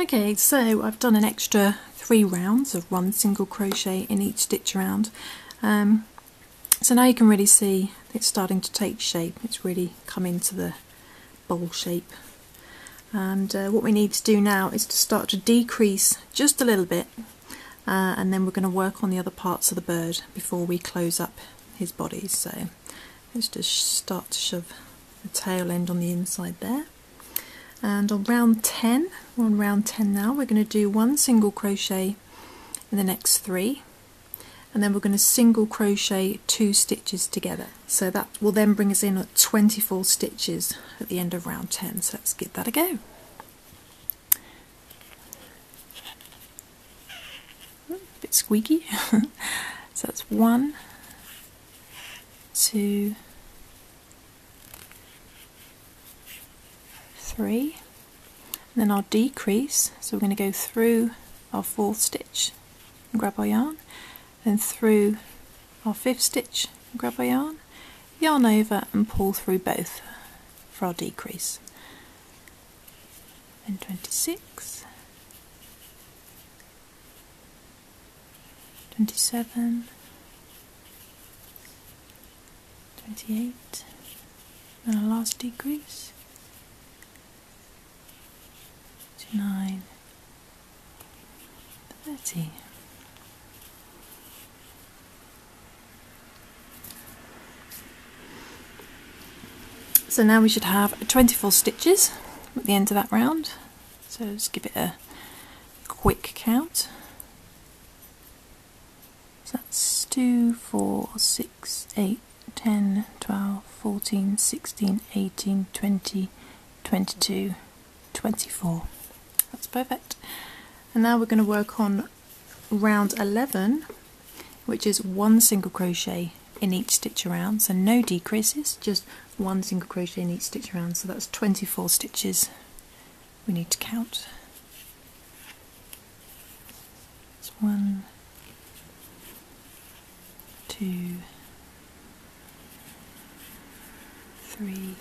Okay, so I've done an extra 3 rounds of 1 single crochet in each stitch around. So now you can really see it's starting to take shape. It's really come into the bowl shape. And what we need to do now is to start to decrease just a little bit, and then we're going to work on the other parts of the bird before we close up his body. So let's just start to shove the tail end on the inside there. And on round 10, we're on round 10 now, we're going to do 1 single crochet in the next 3, and then we're going to single crochet 2 stitches together. So that will then bring us in at 24 stitches at the end of round 10. So let's give that a go. A bit squeaky. So that's 1, 2, 3, and then I'll decrease, so we're going to go through our 4th stitch and grab our yarn, then through our 5th stitch and grab our yarn over and pull through both for our decrease. Then 26, 27, 28, and our last decrease. 9, 30. So now we should have 24 stitches at the end of that round. So let's give it a quick count. So that's 2, 4, 6, 8, 10, 12, 14, 16, 18, 20, 22, 24. That's perfect. And now we're going to work on round 11, which is 1 single crochet in each stitch around, so no decreases, just 1 single crochet in each stitch around. So that's 24 stitches we need to count. It's 1, 2, 3,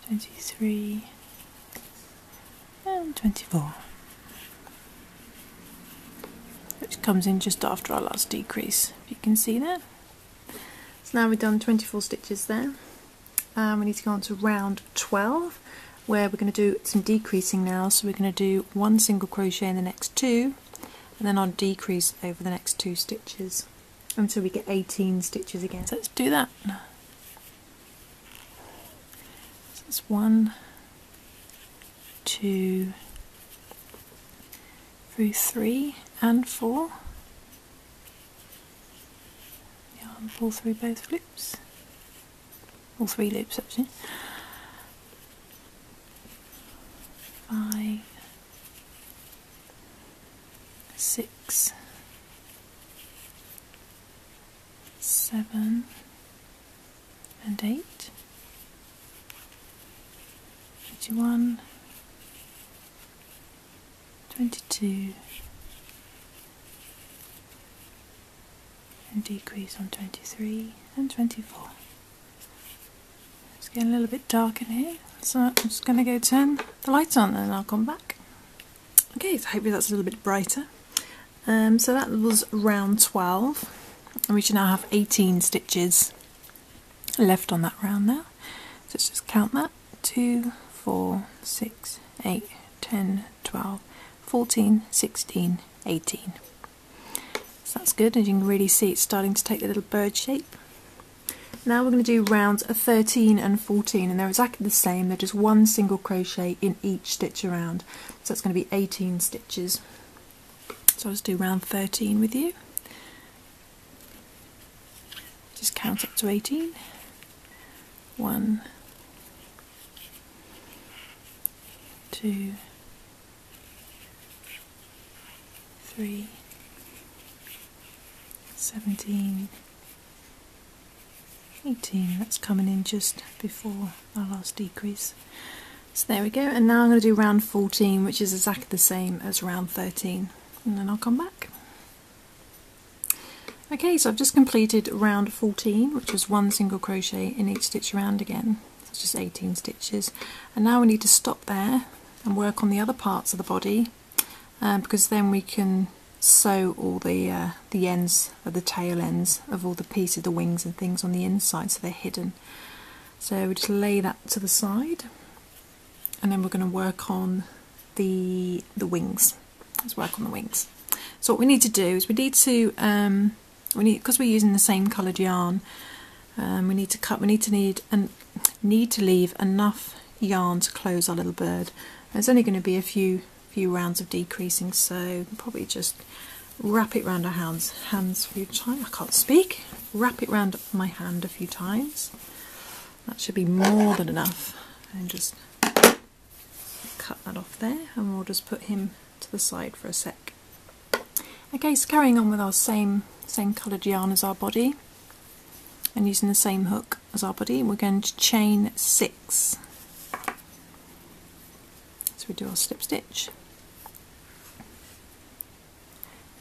23 and 24, which comes in just after our last decrease, if you can see that. So now we've done 24 stitches there. We need to go on to round 12, where we're going to do some decreasing now. So we're going to do 1 single crochet in the next 2, and then I'll decrease over the next 2 stitches until we get 18 stitches again. So let's do that. It's 1, 2, through 3 and 4. Yarn, pull through both loops, all 3 loops actually. 5, 6, 7 and 8. 21, 22, and decrease on 23 and 24. It's getting a little bit dark in here, so I'm just going to go turn the light on and I'll come back. Okay, so hopefully that's a little bit brighter. So that was round 12, and we should now have 18 stitches left on that round now. So let's just count that. 2, 4, 6, 8, 10, 12, 14, 16, 18. So that's good, as you can really see it's starting to take the little bird shape. Now we're going to do rounds 13 and 14, and they're exactly the same, they're just 1 single crochet in each stitch around. So that's going to be 18 stitches. So I'll just do round 13 with you. Just count up to 18. 1, 2, 3, 17, 18. That's coming in just before our last decrease. So there we go, and now I'm going to do round 14, which is exactly the same as round 13, and then I'll come back. Okay, so I've just completed round 14, which was 1 single crochet in each stitch around again. So That's just 18 stitches. And now we need to stop there and work on the other parts of the body, because then we can sew all the ends of the tail ends of all the pieces, the wings and things on the inside, so they're hidden. So we just lay that to the side, and then we're going to work on the wings. Let's work on the wings. So what we need to do is we need to because we're using the same coloured yarn, we need to leave enough yarn to close our little bird. There's only going to be a few rounds of decreasing, so probably just wrap it round our hands a few times. I can't speak. Wrap it round my hand a few times. That should be more than enough. And just cut that off there, and we'll just put him to the side for a sec. Okay, so carrying on with our same coloured yarn as our body, and using the same hook as our body, we're going to chain 6. So we do our slip stitch,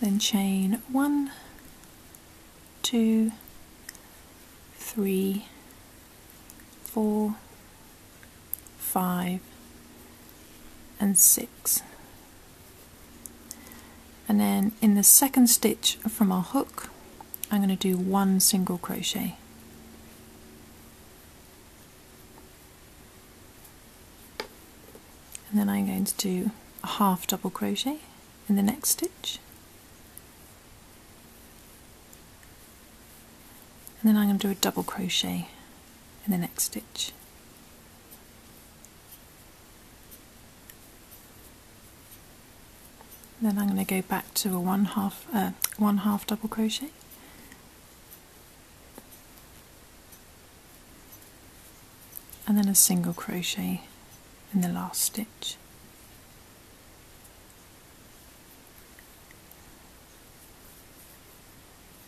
then chain 1, 2, 3, 4, 5 and 6. And then in the second stitch from our hook, I'm going to do 1 single crochet. And then I'm going to do a half double crochet in the next stitch. And then I'm going to do a double crochet in the next stitch. Then I'm going to go back to a one half double crochet, and then a single crochet in the last stitch.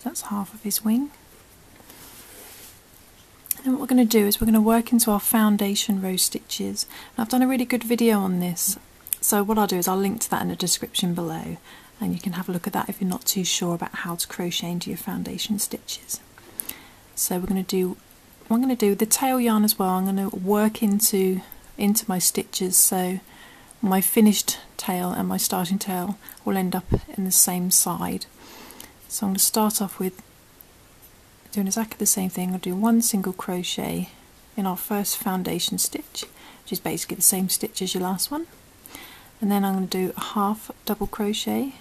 That's half of his wing. And what we're going to do is we're going to work into our foundation row stitches. And I've done a really good video on this, so what I'll do is I'll link to that in the description below, and you can have a look at that if you're not too sure about how to crochet into your foundation stitches. So we're going to do, I'm going to do the tail yarn as well. I'm going to work into my stitches, so my finished tail and my starting tail will end up in the same side. So I'm going to start off with doing exactly the same thing. I'll do 1 single crochet in our first foundation stitch, which is basically the same stitch as your last one. And then I'm going to do a half double crochet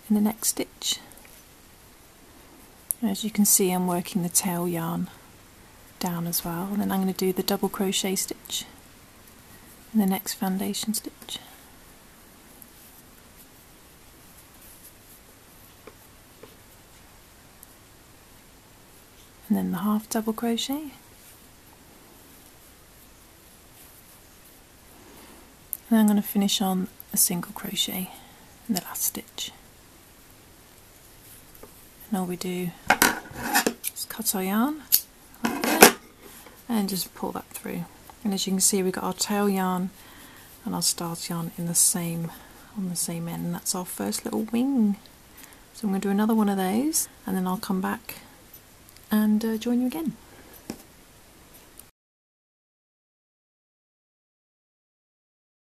in the next stitch. And as you can see, I'm working the tail yarn down as well. And then I'm going to do the double crochet stitch in the next foundation stitch. And then the half double crochet. And I'm going to finish on a single crochet in the last stitch. And all we do is cut our yarn like there and just pull that through. And as you can see, we've got our tail yarn and our start yarn in the same on the same end, and that's our first little wing. So I'm going to do another one of those, and then I'll come back and join you again.